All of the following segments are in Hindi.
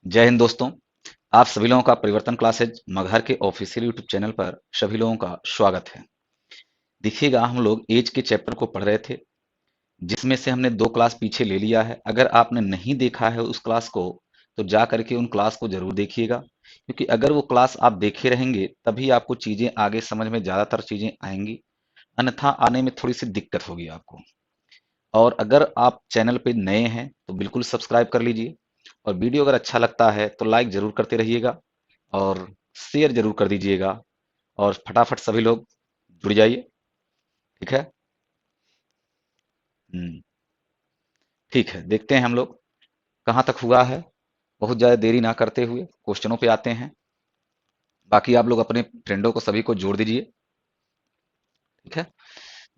जय हिंद दोस्तों। आप सभी लोगों का परिवर्तन क्लासेज मगहर के ऑफिशियल यूट्यूब चैनल पर सभी लोगों का स्वागत है। देखिएगा, हम लोग एज के चैप्टर को पढ़ रहे थे, जिसमें से हमने 2 क्लास पीछे ले लिया है। अगर आपने नहीं देखा है उस क्लास को, तो जा करके उन क्लास को जरूर देखिएगा, क्योंकि अगर वो क्लास आप देखे रहेंगे तभी आपको चीजें आगे समझ में ज्यादातर चीजें आएंगी, अन्यथा आने में थोड़ी सी दिक्कत होगी आपको। और अगर आप चैनल पे नए हैं तो बिल्कुल सब्सक्राइब कर लीजिए, और वीडियो अगर अच्छा लगता है तो लाइक जरूर करते रहिएगा और शेयर जरूर कर दीजिएगा, और फटाफट सभी लोग जुड़ जाइए। ठीक है। हम्म। ठीक है, देखते हैं हम लोग कहाँ तक हुआ है। बहुत ज्यादा देरी ना करते हुए क्वेश्चनों पे आते हैं। बाकी आप लोग अपने फ्रेंडों को सभी को जोड़ दीजिए। ठीक है।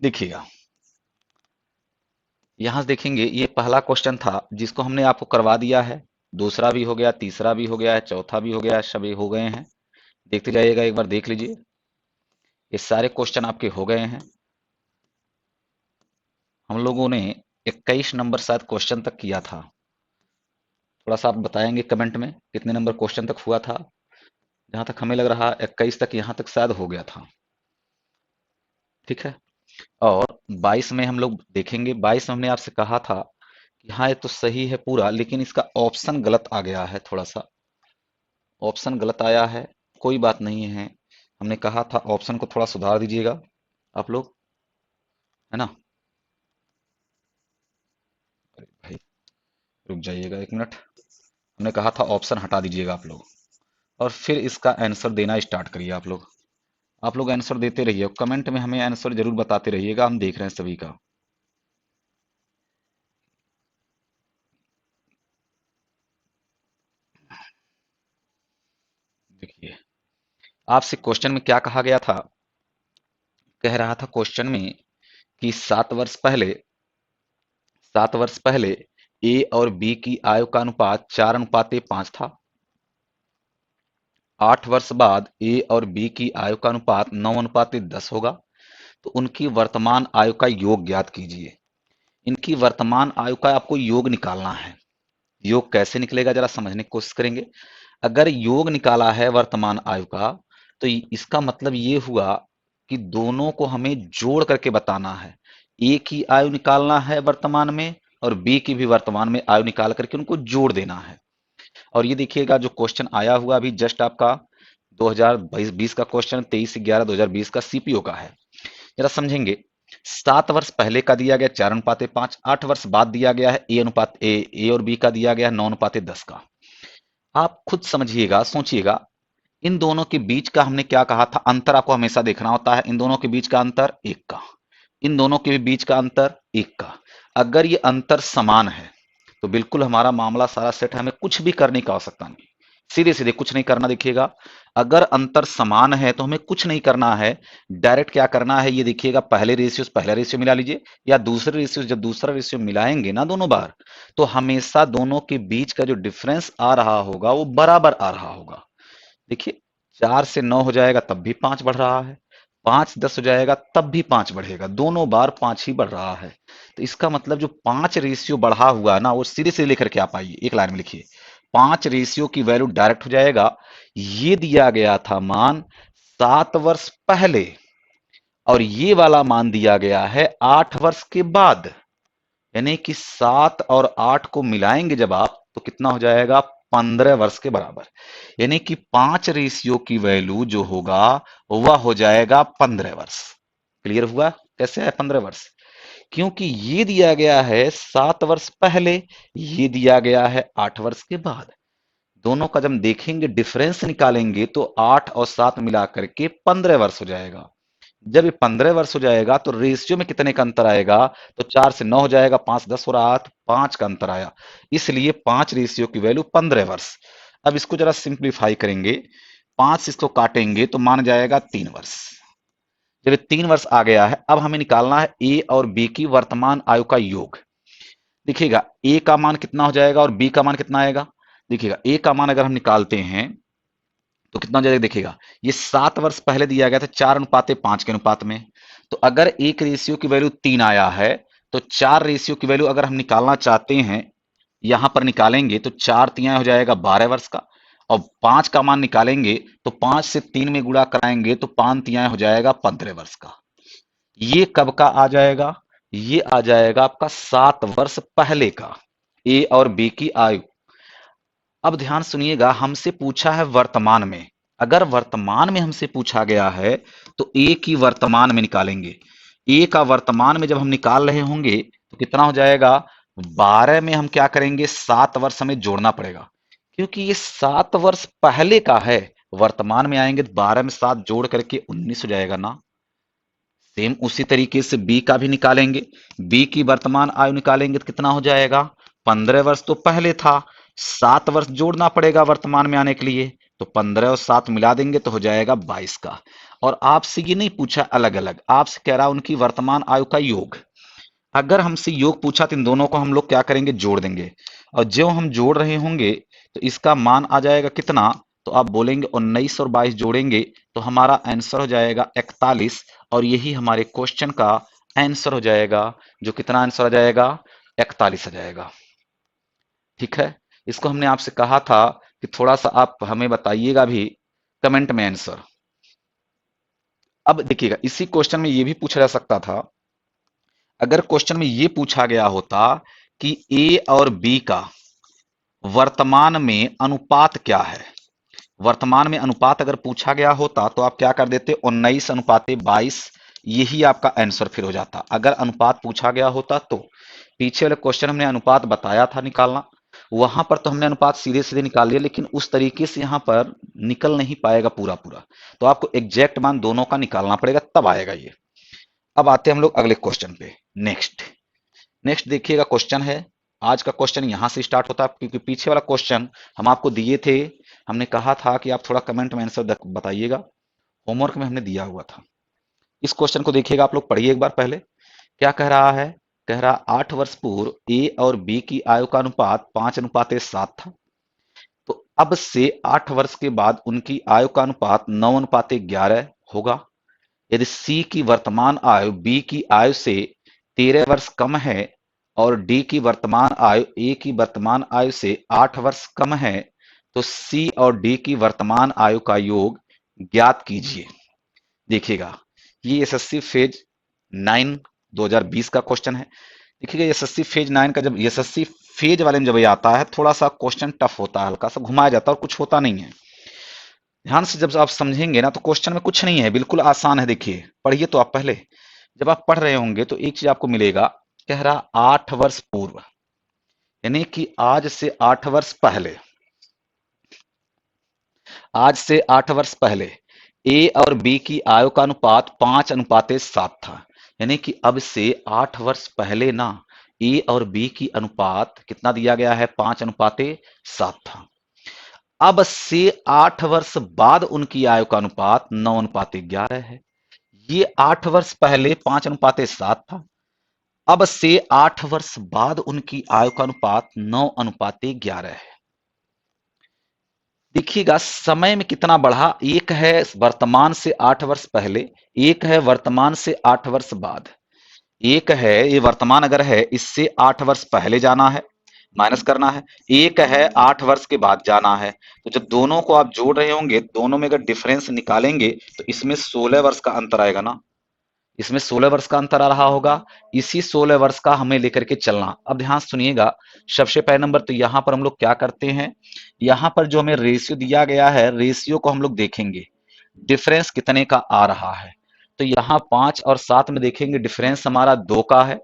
देखिएगा, यहां से देखेंगे, ये पहला क्वेश्चन था जिसको हमने आपको करवा दिया है। दूसरा भी हो गया, तीसरा भी हो गया है, चौथा भी हो गया है, सभी हो गए हैं। देखते जाइएगा, एक बार देख लीजिए। ये सारे क्वेश्चन आपके हो गए हैं। हम लोगों ने 21 नंबर शायद क्वेश्चन तक किया था। थोड़ा सा आप बताएंगे कमेंट में कितने नंबर क्वेश्चन तक हुआ था। जहां तक हमें लग रहा 21 तक यहां तक शायद हो गया था। ठीक है। और 22 में हम लोग देखेंगे। 22 में हमने आपसे कहा था कि हाँ, ये तो सही है पूरा, लेकिन इसका ऑप्शन गलत आ गया है। थोड़ा सा ऑप्शन गलत आया है, कोई बात नहीं है। हमने कहा था ऑप्शन को थोड़ा सुधार दीजिएगा आप लोग, है ना। अरे भाई, रुक जाइएगा एक मिनट। हमने कहा था ऑप्शन हटा दीजिएगा आप लोग, और फिर इसका आंसर देना स्टार्ट करिए आप लोग। आप लोग आंसर देते रहिए, कमेंट में हमें आंसर जरूर बताते रहिएगा, हम देख रहे हैं सभी का। देखिए, आपसे क्वेश्चन में क्या कहा गया था। कह रहा था क्वेश्चन में कि 7 वर्ष पहले ए और बी की आयु का अनुपात 4:5 था। 8 वर्ष बाद ए और बी की आयु का अनुपात 9:10 होगा। तो उनकी वर्तमान आयु का योग ज्ञात कीजिए। इनकी वर्तमान आयु का आपको योग निकालना है। योग कैसे निकलेगा, जरा समझने की कोशिश करेंगे। अगर योग निकाला है वर्तमान आयु का, तो इसका मतलब ये हुआ कि दोनों को हमें जोड़ करके बताना है। ए की आयु निकालना है वर्तमान में, और बी की भी वर्तमान में आयु निकाल करके उनको जोड़ देना है। और ये देखिएगा, जो क्वेश्चन आया हुआ अभी जस्ट आपका 2020 का क्वेश्चन, 23/11/2020 का सीपीओ का है। जरा समझेंगे। 7 वर्ष पहले का दिया गया 4:5। 8 वर्ष बाद दिया गया है ए और बी का दिया गया है 9:10 का। आप खुद समझिएगा, सोचिएगा। इन दोनों के बीच का हमने क्या कहा था, अंतर आपको हमेशा देखना होता है। इन दोनों के बीच का अंतर 1 का, इन दोनों के बीच का अंतर 1 का। अगर ये अंतर समान है तो बिल्कुल हमारा मामला सारा सेट है, हमें कुछ भी करने की आवश्यकता नहीं। सीधे सीधे कुछ नहीं करना। देखिएगा, अगर अंतर समान है तो हमें कुछ नहीं करना है। डायरेक्ट क्या करना है, ये देखिएगा, पहले रेशियो से पहला रेशियो मिला लीजिए, या दूसरे रेशियो से जब दूसरा रेशियो मिलाएंगे ना दोनों बार, तो हमेशा दोनों के बीच का जो डिफरेंस आ रहा होगा वो बराबर आ रहा होगा। देखिए, 4 से 9 हो जाएगा तब भी 5 बढ़ रहा है, 5 10 हो जाएगा तब भी 5 बढ़ेगा, दोनों बार 5 ही बढ़ रहा है। तो इसका मतलब जो 5 रेशियो बढ़ा हुआ है ना, वो सीधे से लेकर के आप आइए, एक लाइन में लिखिए। 5 रेशियो की वैल्यू डायरेक्ट हो जाएगा। ये दिया गया था मान 7 वर्ष पहले, और ये वाला मान दिया गया है 8 वर्ष के बाद। यानी कि 7 और 8 को मिलाएंगे जब आप, तो कितना हो जाएगा, 15 वर्ष के बराबर। यानी कि 5 रेशियो की वैल्यू जो होगा वह हो जाएगा 15 वर्ष। क्लियर हुआ कैसे है 15 वर्ष? क्योंकि ये दिया गया है 7 वर्ष पहले, ये दिया गया है 8 वर्ष के बाद। दोनों का जब देखेंगे, डिफरेंस निकालेंगे, तो 8 और 7 मिला करके 15 वर्ष हो जाएगा। जब ये 15 वर्ष हो जाएगा तो रेशियो में कितने का अंतर आएगा, तो 4 से 9 हो जाएगा, 5 10 और 8, 5 का अंतर आया। इसलिए 5 रेशियो की वैल्यू 15 वर्ष। अब इसको जरा सिंप्लीफाई करेंगे, 5 से इसको काटेंगे तो मान जाएगा 3 वर्ष। जब ये 3 वर्ष आ गया है, अब हमें निकालना है ए और बी की वर्तमान आयु का योग। देखिएगा, ए का मान कितना हो जाएगा और बी का मान कितना आएगा। देखिएगा, ए का मान अगर हम निकालते हैं तो कितना हो जाएगा। देखिएगा, ये 7 वर्ष पहले दिया गया था 4:5 के अनुपात में। तो अगर एक रेशियो की वैल्यू 3 आया है, तो 4 रेशियो की वैल्यू अगर हम निकालना चाहते हैं, यहां पर निकालेंगे तो 4 तिहाई हो जाएगा 12 वर्ष का, और 5 का मान निकालेंगे तो 5 से 3 में गुणा कराएंगे तो 5 तिहाई हो जाएगा 15 वर्ष का। ये कब का आ जाएगा? ये आ जाएगा आपका 7 वर्ष पहले का। ए और बी की आयु। अब ध्यान सुनिएगा, हमसे पूछा है वर्तमान में। अगर वर्तमान में हमसे पूछा गया है तो ए की वर्तमान में निकालेंगे। ए का वर्तमान में जब हम निकाल रहे होंगे तो कितना हो जाएगा? 12 में हम क्या करेंगे? 7 वर्ष हमें जोड़ना पड़ेगा, क्योंकि ये 7 वर्ष पहले का है। वर्तमान में आएंगे तो 12 में 7 जोड़ करके 19 हो जाएगा ना। सेम उसी तरीके से बी का भी निकालेंगे। बी की वर्तमान आयु निकालेंगे तो कितना हो जाएगा? 15 वर्ष तो पहले था, 7 वर्ष जोड़ना पड़ेगा वर्तमान में आने के लिए, तो 15 और 7 मिला देंगे तो हो जाएगा 22 का। और आपसे ये नहीं पूछा अलग अलग, आपसे कह रहा उनकी वर्तमान आयु का योग। अगर हमसे योग पूछा तो इन दोनों को हम लोग क्या करेंगे? जोड़ देंगे। और जो हम जोड़ रहे होंगे तो इसका मान आ जाएगा कितना? तो आप बोलेंगे 19 और 22 जोड़ेंगे तो हमारा आंसर हो जाएगा 41, और यही हमारे क्वेश्चन का आंसर हो जाएगा। जो कितना आंसर आ जाएगा? 41 आ जाएगा। ठीक है, इसको हमने आपसे कहा था कि थोड़ा सा आप हमें बताइएगा भी कमेंट में आंसर। अब देखिएगा, इसी क्वेश्चन में ये भी पूछा जा सकता था। अगर क्वेश्चन में ये पूछा गया होता कि ए और बी का वर्तमान में अनुपात क्या है, वर्तमान में अनुपात अगर पूछा गया होता तो आप क्या कर देते? 19:22, यही आपका आंसर फिर हो जाता। अगर अनुपात पूछा गया होता तो पीछे वाले क्वेश्चन हमने अनुपात बताया था निकालना, वहां पर तो हमने अनुपात सीधे सीधे निकाल लिया, लेकिन उस तरीके से यहां पर निकल नहीं पाएगा पूरा पूरा। तो आपको एग्जैक्ट मान दोनों का निकालना पड़ेगा, तब आएगा ये। अब आते हैं हम लोग अगले क्वेश्चन पे। नेक्स्ट नेक्स्ट देखिएगा, क्वेश्चन है, आज का क्वेश्चन यहां से स्टार्ट होता है, क्योंकि पीछे वाला क्वेश्चन हम आपको दिए थे। हमने कहा था कि आप थोड़ा कमेंट में आंसर बताइएगा, होमवर्क में हमने दिया हुआ था। इस क्वेश्चन को देखिएगा, आप लोग पढ़िए एक बार पहले। क्या कह रहा है? कह रहा 8 वर्ष पूर्व ए और बी की आयु का अनुपात 5:7 था। तो अब से 8 वर्ष के बाद उनकी आयु का अनुपात 9:11 होगा। यदि सी की वर्तमान आयु बी की आयु से 13 वर्ष कम है और डी की वर्तमान आयु ए की वर्तमान आयु से 8 वर्ष कम है, तो सी और डी की वर्तमान आयु का योग ज्ञात कीजिए। देखिएगा, ये एसएससी फेज 9 2020 का क्वेश्चन है। देखिएगा, एसएससी फेज 9 का जब एसएससी फेज वाले में जब ये आता है, थोड़ा सा क्वेश्चन टफ होता है, हल्का सा घुमाया जाता है और कुछ होता नहीं है। ध्यान से जब आप समझेंगे ना तो क्वेश्चन में कुछ नहीं है, बिल्कुल आसान है। देखिए, पढ़िए तो आप पहले। जब आप पढ़ रहे होंगे तो एक चीज आपको मिलेगा, कह रहा 8 वर्ष पूर्व, यानी कि आज से 8 वर्ष पहले, आज से 8 वर्ष पहले ए और बी की आयु का अनुपात 5:7 था। यानी कि अब से 8 वर्ष पहले ना, ए और बी की अनुपात कितना दिया गया है? 5:7 था। अब से 8 वर्ष बाद उनकी आयु का अनुपात 9:11 है। ये 8 वर्ष पहले 5:7 था, अब से 8 वर्ष बाद उनकी आयु का अनुपात 9:11 है। देखिएगा, समय में कितना बढ़ा। एक है वर्तमान से 8 वर्ष पहले, एक है वर्तमान से 8 वर्ष बाद। एक है ये वर्तमान अगर है, इससे 8 वर्ष पहले जाना है, माइनस करना है। एक है 8 वर्ष के बाद जाना है। तो जब दोनों को आप जोड़ रहे होंगे, दोनों में अगर डिफरेंस निकालेंगे तो इसमें 16 वर्ष का अंतर आएगा ना, इसमें 16 वर्ष का अंतर आ रहा होगा। इसी 16 वर्ष का हमें लेकर के चलना। अब ध्यान सुनिएगा, सबसे पहले नंबर तो यहां पर हम लोग क्या करते हैं, यहां पर जो हमें रेशियो दिया गया है, रेशियो को हम लोग देखेंगे डिफरेंस कितने का आ रहा है। तो यहाँ 5 और 7 में देखेंगे डिफरेंस हमारा 2 का है,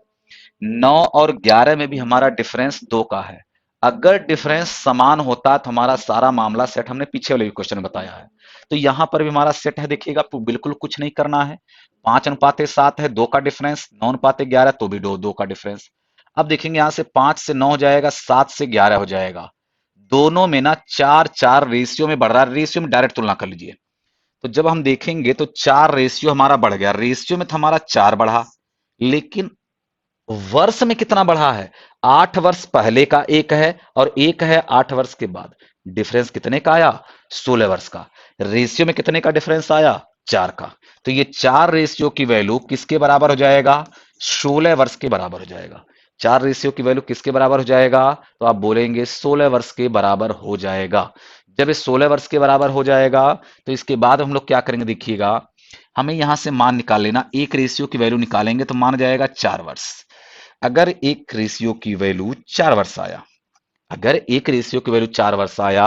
9 और 11 में भी हमारा डिफरेंस 2 का है। अगर डिफरेंस समान होता तो हमारा सारा मामला सेट, हमने पीछे वाले क्वेश्चन में बताया है। तो यहां पर भी हमारा सेट है। देखिएगा, बिल्कुल कुछ नहीं करना है। 5:7 है, 2 का डिफरेंस, 9:11 तो भी 2 का डिफरेंस। अब देखेंगे यहां से 5 से 9 हो जाएगा, 7 से 11 हो जाएगा। दोनों में ना 4 रेशियो में बढ़ रहा है, रेशियो में डायरेक्ट तुलना कर लीजिए। तो जब हम देखेंगे तो 4 रेशियो हमारा बढ़ गया, रेशियो में तो हमारा 4 बढ़ा, लेकिन वर्ष में कितना बढ़ा है? 8 वर्ष पहले का एक है और एक है 8 वर्ष के बाद। डिफरेंस कितने का आया? 16 वर्ष का। रेशियो में कितने का डिफरेंस आया? 4 का। तो ये 4 रेशियो की वैल्यू किसके बराबर हो जाएगा? 16 वर्ष के बराबर हो जाएगा। 4 रेशियो की वैल्यू किसके बराबर हो जाएगा? तो आप बोलेंगे 16 वर्ष के बराबर हो जाएगा। जब ये 16 वर्ष के बराबर हो जाएगा तो इसके बाद हम लोग क्या करेंगे देखिएगा, हमें यहां से मान निकाल लेना। एक रेशियो की वैल्यू निकालेंगे तो मान जाएगा 4 वर्ष। अगर एक रेशियो की वैल्यू 4 वर्ष आया, अगर एक रेशियो की वैल्यू 4 वर्ष आया,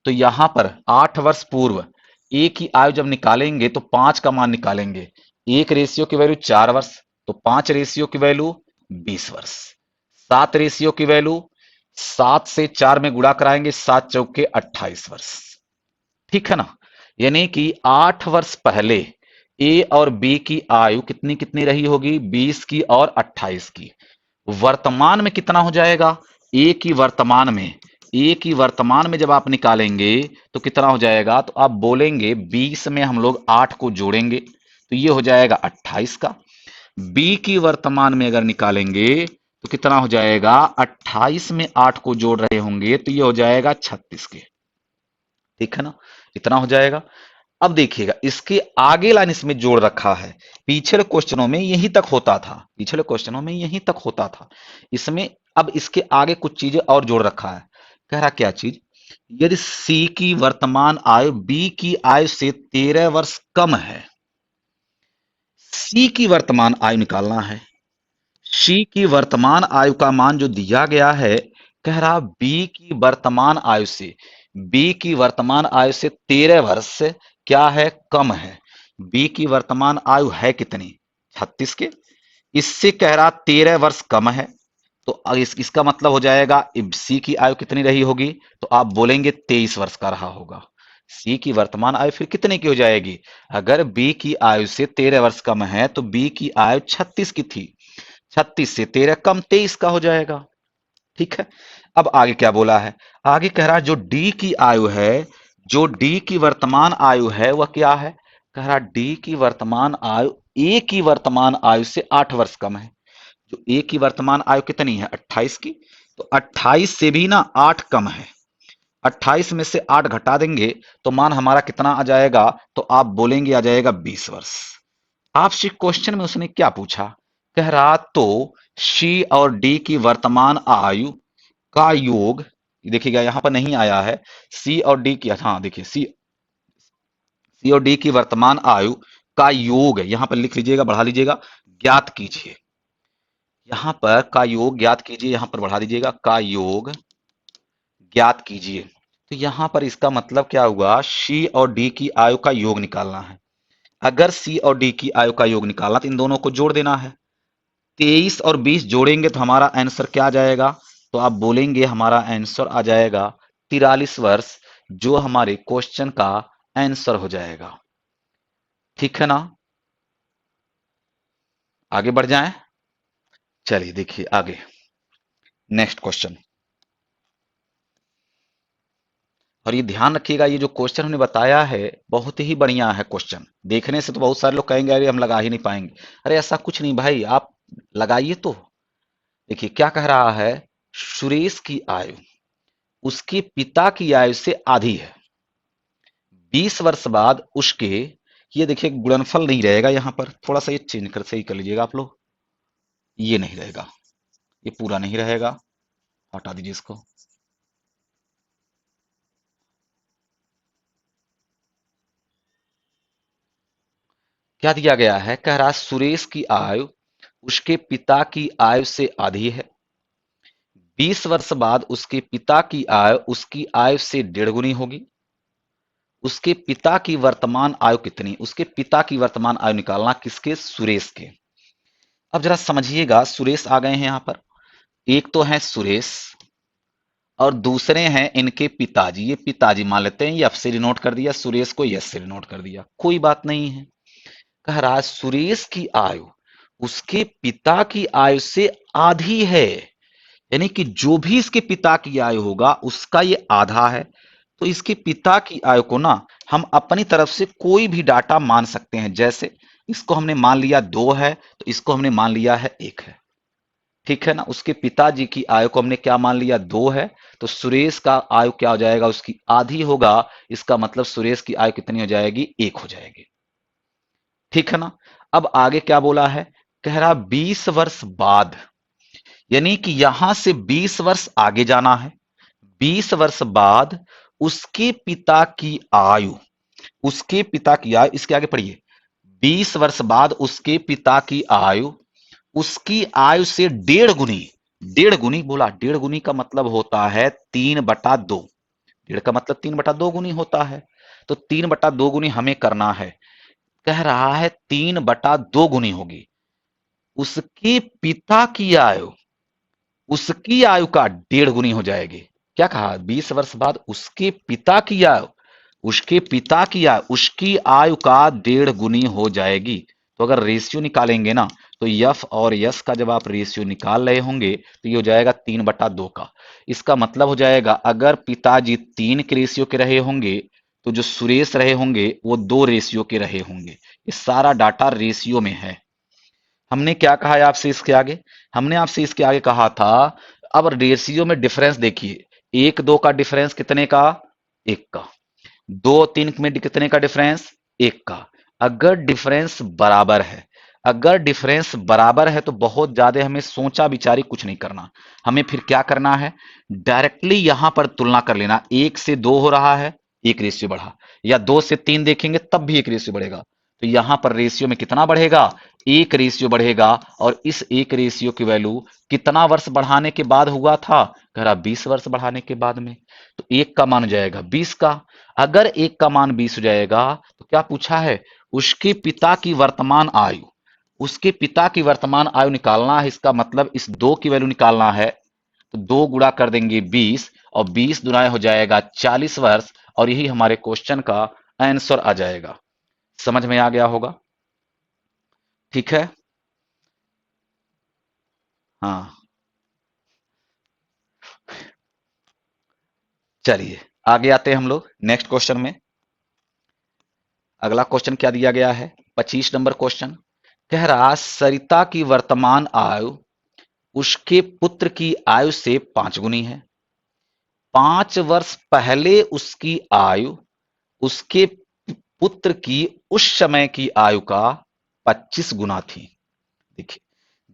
तो यहां पर 8 वर्ष पूर्व एक ही आयु जब निकालेंगे तो 5 का मान निकालेंगे। एक रेशियो की वैल्यू 4 वर्ष, तो 5 रेशियो की वैल्यू 20 वर्ष। 7 रेशियो की वैल्यू 7 से 4 में गुणा कराएंगे, 7 चौके 28 वर्ष। ठीक है ना? यानी कि 8 वर्ष पहले ए और बी की आयु कितनी कितनी रही होगी? 20 की और 28 की। वर्तमान में कितना हो जाएगा? ए की वर्तमान में, ए की वर्तमान में जब आप निकालेंगे तो कितना हो जाएगा? तो आप बोलेंगे 20 में हम लोग 8 को जोड़ेंगे तो ये हो जाएगा 28 का। बी की वर्तमान में अगर निकालेंगे तो कितना हो जाएगा? 28 में 8 को जोड़ रहे होंगे तो ये हो जाएगा 36 के। ठीक है ना? इतना हो जाएगा। अब देखिएगा इसके आगे लाइन इसमें जोड़ रखा है। पिछले क्वेश्चनों में यहीं तक होता था, पिछले क्वेश्चनों में यहीं तक होता था। इसमें अब इसके आगे कुछ चीजें और जोड़ रखा है। कह रहा क्या चीज? यदि सी की वर्तमान आयु बी की आयु से 13 वर्ष कम है, सी की वर्तमान आयु निकालना है। सी की वर्तमान आयु का मान जो दिया गया है, कह रहा बी की वर्तमान आयु से, बी की वर्तमान आयु से 13 वर्ष क्या है? कम है। बी की वर्तमान आयु है कितनी? 36 के। इससे कह रहा 13 वर्ष कम है, तो इसका मतलब हो जाएगा सी की आयु कितनी रही होगी? तो आप बोलेंगे 23 वर्ष का रहा होगा। सी की वर्तमान आयु फिर कितने की हो जाएगी? अगर बी की आयु से 13 वर्ष कम है तो बी की आयु 36 की थी, 36 से 13 कम 23 का हो जाएगा। ठीक है। अब आगे क्या बोला है? आगे कह रहा है जो डी की आयु है, जो डी की वर्तमान आयु है वह क्या है? कह रहा डी की वर्तमान आयु ए की वर्तमान आयु से 8 वर्ष कम है। जो ए की वर्तमान आयु कितनी है? 28 की। तो 28 से भी ना 8 कम है। 28 में से 8 घटा देंगे तो मान हमारा कितना आ जाएगा? तो आप बोलेंगे आ जाएगा 20 वर्ष। आपसे क्वेश्चन में उसने क्या पूछा? कह रहा तो सी और डी की वर्तमान आयु का योग, देखिएगा यहां पर नहीं आया है सी और डी की, हाँ देखिए सी और डी की वर्तमान आयु का योग, यहां पर लिख लीजिएगा, बढ़ा लीजिएगा, ज्ञात कीजिए। यहां पर का योग ज्ञात कीजिए, यहां पर बढ़ा दीजिएगा, का योग ज्ञात कीजिए। तो यहां पर इसका मतलब क्या हुआ? सी और डी की आयु का योग निकालना है। अगर सी और डी की आयु का योग निकालना तो इन दोनों को जोड़ देना है। 23 और 20 जोड़ेंगे तो हमारा आंसर क्या आ जाएगा? तो आप बोलेंगे हमारा आंसर आ जाएगा 43 वर्ष, जो हमारे क्वेश्चन का आंसर हो जाएगा। ठीक है ना? आगे बढ़ जाएं। चलिए देखिए आगे नेक्स्ट क्वेश्चन। और ये ध्यान रखिएगा, ये जो क्वेश्चन हमने बताया है बहुत ही बढ़िया है क्वेश्चन। देखने से तो बहुत सारे लोग कहेंगे अरे हम लगा ही नहीं पाएंगे। अरे ऐसा कुछ नहीं भाई, आप लगाइए तो। देखिए क्या कह रहा है? सुरेश की आयु उसके पिता की आयु से आधी है। 20 वर्ष बाद उसके, ये देखिए गुणनफल नहीं रहेगा यहां पर, थोड़ा सा ये चेंज कर सही कर लीजिएगा आप लोग। ये नहीं रहेगा, ये पूरा नहीं रहेगा, हटा दीजिए इसको। क्या दिया गया है? कह रहा सुरेश की आयु उसके पिता की आयु से आधी है। 20 वर्ष बाद उसके पिता की आयु उसकी आयु से 1.5 गुनी होगी। उसके पिता की वर्तमान आयु कितनी? उसके पिता की वर्तमान आयु निकालना, किसके? सुरेश के। अब जरा समझिएगा, सुरेश आ गए हैं यहां पर। एक तो है सुरेश और दूसरे हैं इनके पिताजी। ये पिताजी मान लेते हैं, ये एफ से डिनोट कर दिया, सुरेश को यस से डिनोट कर दिया, कोई बात नहीं है। कह रहा है सुरेश की आयु उसके पिता की आयु से आधी है। यानी कि जो भी इसके पिता की आयु होगा उसका ये आधा है। तो इसके पिता की आयु को ना हम अपनी तरफ से कोई भी डाटा मान सकते हैं। जैसे इसको हमने मान लिया 2 है तो इसको हमने मान लिया है 1 है। ठीक है ना? उसके पिताजी की आयु को हमने क्या मान लिया? 2 है। तो सुरेश का आयु क्या हो जाएगा? उसकी आधी होगा। इसका मतलब सुरेश की आयु कितनी हो जाएगी? 1 हो जाएगी। ठीक है ना? अब आगे क्या बोला है? कह रहा 20 वर्ष बाद, यानी कि यहां से 20 वर्ष आगे जाना है। 20 वर्ष बाद उसके पिता की आयु, उसके पिता की आयु, इसके आगे पढ़िए, 20 वर्ष बाद उसके पिता की आयु उसकी आयु से 1.5 गुनी, 1.5 गुनी बोला, 1.5 गुनी का मतलब होता है 3/2, 1.5 का मतलब 3/2 गुनी होता है। तो 3/2 गुनी हमें करना है, कह रहा है 3/2 गुनी होगी उसके पिता की आयु, उसकी आयु का 1.5 गुनी हो जाएगी। क्या कहा, 20 वर्ष बाद उसके पिता की आयु, उसके पिता की आयु, उसकी आयु का 1.5 गुनी हो जाएगी। तो अगर रेशियो निकालेंगे ना, तो यफ और यस का जब आप रेशियो निकाल रहे होंगे तो ये हो जाएगा 3/2 का। इसका मतलब हो जाएगा अगर पिताजी 3 के रेशियो के रहे होंगे तो जो सुरेश रहे होंगे वो 2 रेशियो के रहे होंगे। ये सारा डाटा रेशियो में है। हमने क्या कहा है आपसे इसके आगे, हमने आपसे इसके आगे कहा था, अब रेशियो में डिफरेंस देखिए, 1-2 का डिफरेंस कितने का, 1 का, 2-3 में कितने का डिफरेंस, 1 का। अगर डिफरेंस बराबर है, अगर डिफरेंस बराबर है तो बहुत ज्यादा हमें सोचा विचारी कुछ नहीं करना, हमें फिर क्या करना है, डायरेक्टली यहां पर तुलना कर लेना। 1 से 2 हो रहा है, 1 रेशियो बढ़ा, या 2 से 3 देखेंगे तब भी 1 रेशियो बढ़ेगा, तो यहां पर रेशियो में कितना बढ़ेगा, 1 रेशियो बढ़ेगा। और इस 1 रेशियो की वैल्यू कितना वर्ष बढ़ाने के बाद हुआ था, कह रहा 20 वर्ष बढ़ाने के बाद में, तो 1 का मान हो जाएगा 20 का। अगर 1 का मान 20 हो जाएगा तो क्या पूछा है, उसके पिता की वर्तमान आयु, उसके पिता की वर्तमान आयु निकालना है। इसका मतलब इस 2 की वैल्यू निकालना है, तो 2 गुणा कर देंगे 20, और 20 दुनाए हो जाएगा 40 वर्ष, और यही हमारे क्वेश्चन का आंसर आ जाएगा। समझ में आ गया होगा, ठीक है। हाँ, चलिए आगे आते हैं हम लोग नेक्स्ट क्वेश्चन में। अगला क्वेश्चन क्या दिया गया है, 25 नंबर क्वेश्चन। कह रहा सरिता की वर्तमान आयु उसके पुत्र की आयु से 5 गुनी है। 5 वर्ष पहले उसकी आयु उसके पुत्र की उस समय की आयु का 25 गुना थी। देखिए,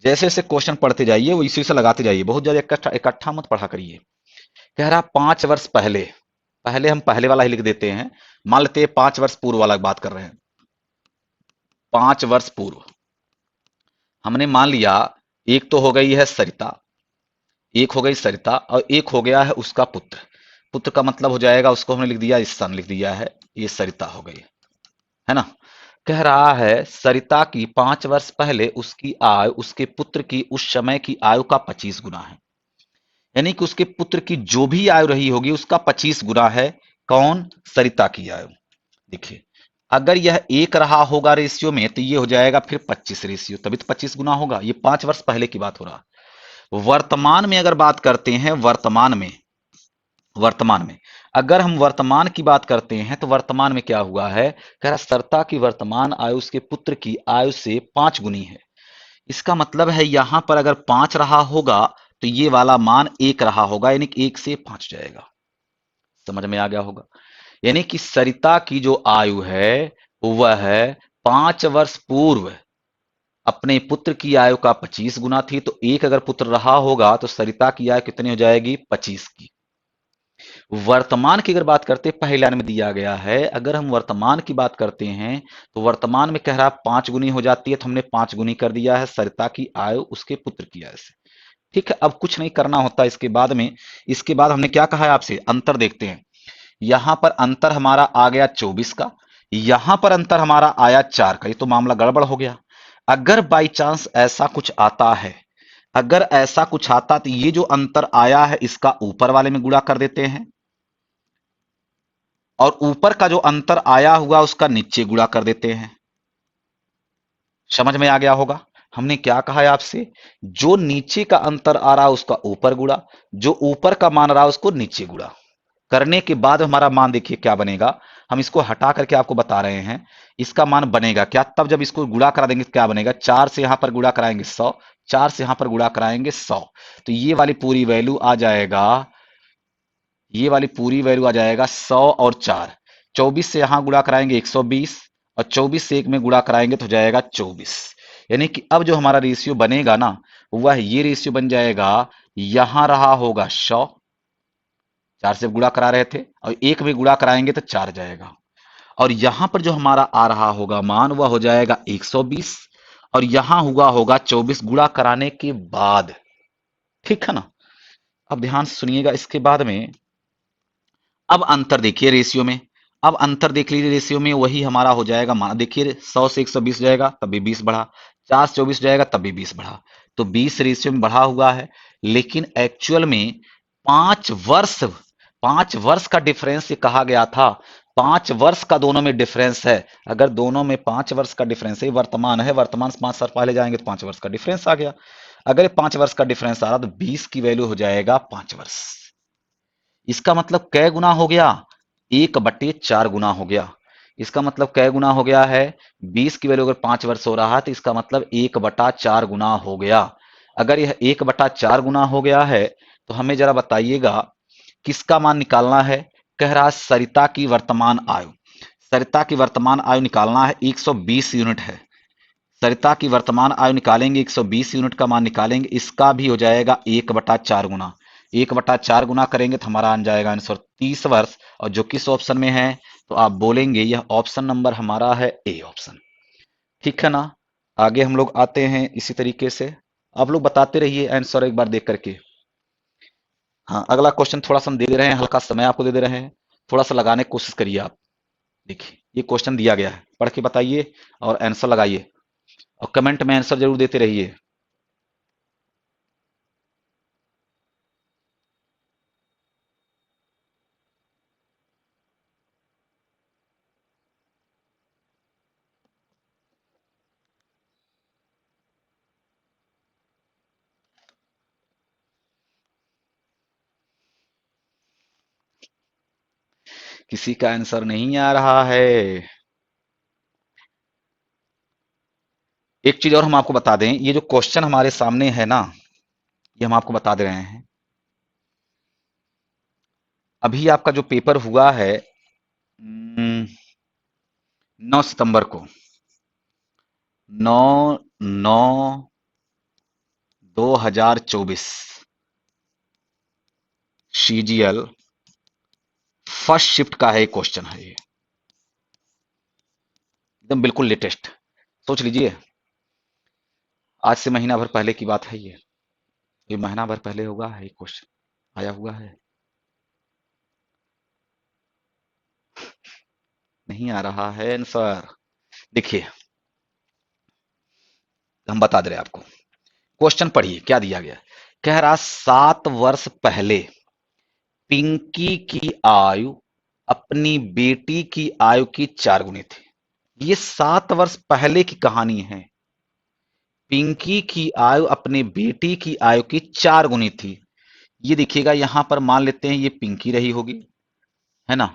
जैसे जैसे क्वेश्चन पढ़ते जाइए वो इसी से लगाते जाइए, बहुत ज्यादा इकट्ठा इकट्ठा मत पढ़ा करिए। कह रहा 5 वर्ष पहले, पहले हम पहले वाला ही लिख देते हैं, मान लेते हैं 5 वर्ष पूर्व वाला बात कर रहे हैं। 5 वर्ष पूर्व हमने मान लिया, एक तो हो गई है सरिता, एक हो गई सरिता, और एक हो गया है उसका पुत्र। पुत्र का मतलब हो जाएगा, उसको हमने लिख दिया, इस सन लिख दिया है, ये सरिता हो गई, है ना। कह रहा है सरिता की 5 वर्ष पहले उसकी आयु उसके पुत्र की उस समय की आयु का 25 गुना है। यानी कि उसके पुत्र की जो भी आयु रही होगी उसका 25 गुना है। कौन, सरिता की आयु। देखिए, अगर यह 1 रहा होगा रेशियो में तो ये हो जाएगा फिर 25 रेशियो, तभी तो 25 गुना होगा। ये 5 वर्ष पहले की बात हो रहा। वर्तमान में अगर बात करते हैं, वर्तमान में, वर्तमान में अगर हम वर्तमान की बात करते हैं तो वर्तमान में क्या हुआ है, कह रहा सरिता की वर्तमान आयु उसके पुत्र की आयु से 5 गुनी है। इसका मतलब है यहां पर अगर 5 रहा होगा तो ये वाला मान 1 रहा होगा, यानी कि 1 से 5 जाएगा। समझ में आ गया होगा। यानी कि सरिता की जो आयु है वह है 5 वर्ष पूर्व अपने पुत्र की आयु का 25 गुना थी, तो 1 अगर पुत्र रहा होगा तो सरिता की आयु कितनी हो जाएगी, 25 की। वर्तमान की अगर बात करते हैं, पहले लाइन में दिया गया है, अगर हम वर्तमान की बात करते हैं तो वर्तमान में कह रहा 5 गुनी हो जाती है, तो हमने 5 गुनी कर दिया है सरिता की आयु उसके पुत्र की आयु से। ठीक है, अब कुछ नहीं करना होता इसके बाद में। इसके बाद हमने क्या कहा है आपसे, अंतर देखते हैं। यहां पर अंतर हमारा आ गया 24 का, यहां पर अंतर हमारा आया 4 का, ये तो मामला गड़बड़ हो गया। अगर बाई चांस ऐसा कुछ आता है, अगर ऐसा कुछ आता तो ये जो अंतर आया है इसका ऊपर वाले में गुणा कर देते हैं, और ऊपर का जो अंतर आया हुआ उसका नीचे गुणा कर देते हैं। समझ में आ गया होगा। हमने क्या कहा है आपसे, जो नीचे का अंतर आ रहा है उसका ऊपर गुणा, जो ऊपर का मान रहा है उसको नीचे गुणा करने के बाद हमारा मान देखिए क्या बनेगा। हम इसको हटा करके आपको बता रहे हैं, इसका मान बनेगा क्या, तब जब इसको गुणा करा देंगे तो क्या बनेगा, 4 से यहां पर गुणा कराएंगे 100, 4 से यहां पर गुणा कराएंगे 100, तो ये वाली पूरी वैल्यू आ जाएगा, ये वाली पूरी वैल्यू आ जाएगा 100 और 4, 24 से यहां गुणा कराएंगे 120, और 24 से 1 में गुणा कराएंगे तो हो जाएगा 24। यानी कि अब जो हमारा रेशियो बनेगा ना, वह ये रेशियो बन जाएगा, यहां रहा होगा 100, 4 से गुणा करा रहे थे, और एक भी गुणा कराएंगे तो 4 जाएगा, और यहां पर जो हमारा आ रहा होगा मान वह हो जाएगा 120, और यहां हुआ होगा 24 गुणा कराने के बाद। ठीक है ना। अब ध्यान से सुनिएगा, इसके बाद में अब अंतर देखिए रेशियो में। अब अंतर देख लीजिए रेशियो में, वही हमारा हो जाएगा, मान देखिए 100 से 120 जाएगा तब भी 20 बढ़ा, 4 से 24 जाएगा तब भी 20 बढ़ा, तो 20 रेशियो में बढ़ा हुआ है। लेकिन एक्चुअल में 5 वर्ष, 5 वर्ष का डिफरेंस ये कहा गया था, 5 वर्ष का दोनों में डिफरेंस है। अगर दोनों में 5 वर्ष का डिफरेंस है, वर्तमान है, वर्तमान से 5 साल पहले जाएंगे तो 5 वर्ष का डिफरेंस आ गया। अगर ये 5 वर्ष का डिफरेंस आ रहा तो 20 की वैल्यू हो जाएगा 5 वर्ष। इसका मतलब कै गुना हो गया, 1/4 गुना हो गया। इसका मतलब कै गुना हो गया है, 20 की वैल्यू अगर 5 वर्ष हो रहा है तो इसका मतलब 1/4 गुना हो गया। अगर यह 1/4 गुना हो गया है तो हमें जरा बताइएगा किसका मान निकालना है। कह रहा है सरिता की वर्तमान आयु, सरिता की वर्तमान आयु निकालना है, 120 यूनिट है। सरिता की वर्तमान आयु निकालेंगे, 120 यूनिट का मान निकालेंगे, इसका भी हो जाएगा 1/4 गुना। 1/4 गुना करेंगे तो हमारा आ जाएगा आंसर 30 वर्ष। और जो किस ऑप्शन में है, तो आप बोलेंगे यह ऑप्शन नंबर हमारा है ए ऑप्शन। ठीक है ना। आगे हम लोग आते हैं इसी तरीके से, आप लोग बताते रहिए आंसर एक बार देख करके। हाँ, अगला क्वेश्चन थोड़ा सा हम दे दे रहे हैं, हल्का समय आपको दे दे रहे हैं, थोड़ा सा लगाने की कोशिश करिए आप। देखिए ये क्वेश्चन दिया गया है, पढ़ के बताइए और आंसर लगाइए, और कमेंट में आंसर जरूर देते रहिए। किसी का आंसर नहीं आ रहा है। एक चीज और हम आपको बता दें, ये जो क्वेश्चन हमारे सामने है ना, ये हम आपको बता दे रहे हैं, अभी आपका जो पेपर हुआ है 9 सितंबर को, 9/9/2024, सीजीएल फर्स्ट शिफ्ट का है क्वेश्चन है ये, एकदम बिल्कुल लेटेस्ट। सोच लीजिए, आज से महीना भर पहले की बात है ये महीना भर पहले हुआ है, क्वेश्चन आया हुआ है। नहीं आ रहा है आंसर। देखिए हम बता दे रहे हैं आपको, क्वेश्चन पढ़िए क्या दिया गया। कह रहा 7 वर्ष पहले पिंकी की आयु अपनी बेटी की आयु की 4 गुनी थी। ये 7 वर्ष पहले की कहानी है। पिंकी की आयु अपने बेटी की आयु की 4 गुनी थी। ये देखिएगा यहां पर मान लेते हैं ये पिंकी रही होगी, है ना।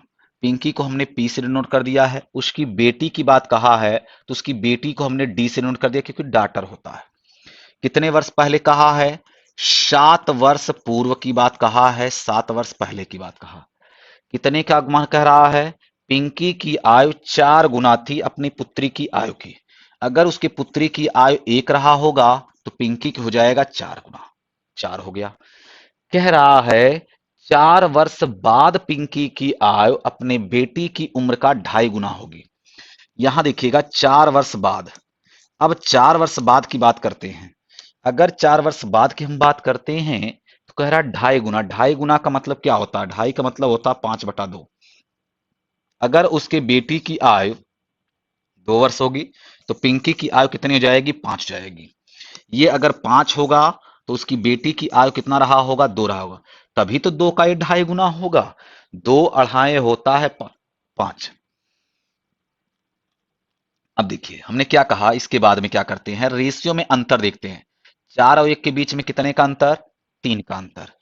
पिंकी को हमने पी से डिनोट कर दिया है, उसकी बेटी की बात कहा है तो उसकी बेटी को हमने डी से डिनोट कर दिया क्योंकि डॉटर होता है। कितने वर्ष पहले कहा है, 7 वर्ष पूर्व की बात कहा है, 7 वर्ष पहले की बात कहा। कितने का आगमन कह रहा है, पिंकी की आयु 4 गुना थी अपनी पुत्री की आयु की। अगर उसकी पुत्री की आयु 1 रहा होगा तो पिंकी की हो जाएगा 4 गुना, 4 हो गया। कह रहा है 4 वर्ष बाद पिंकी की आयु अपने बेटी की उम्र का 2.5 गुना होगी। यहां देखिएगा 4 वर्ष बाद, अब 4 वर्ष बाद की बात करते हैं। अगर 4 वर्ष बाद की हम बात करते हैं तो कह रहा है 2.5 गुना। 2.5 गुना का मतलब क्या होता है, 2.5 का मतलब होता है 5/2। अगर उसके बेटी की आयु 2 वर्ष होगी तो पिंकी की आयु कितनी हो जाएगी, 5 जाएगी। ये अगर 5 होगा तो उसकी बेटी की आयु कितना रहा होगा, 2 रहा होगा, तभी तो 2 का ये 2.5 गुना होगा। 2 अढ़ाई होता है 5। अब देखिए हमने क्या कहा, इसके बाद में क्या करते हैं, रेशियो में अंतर देखते हैं। 4 और 1 के बीच में कितने का अंतर, 3 का अंतर।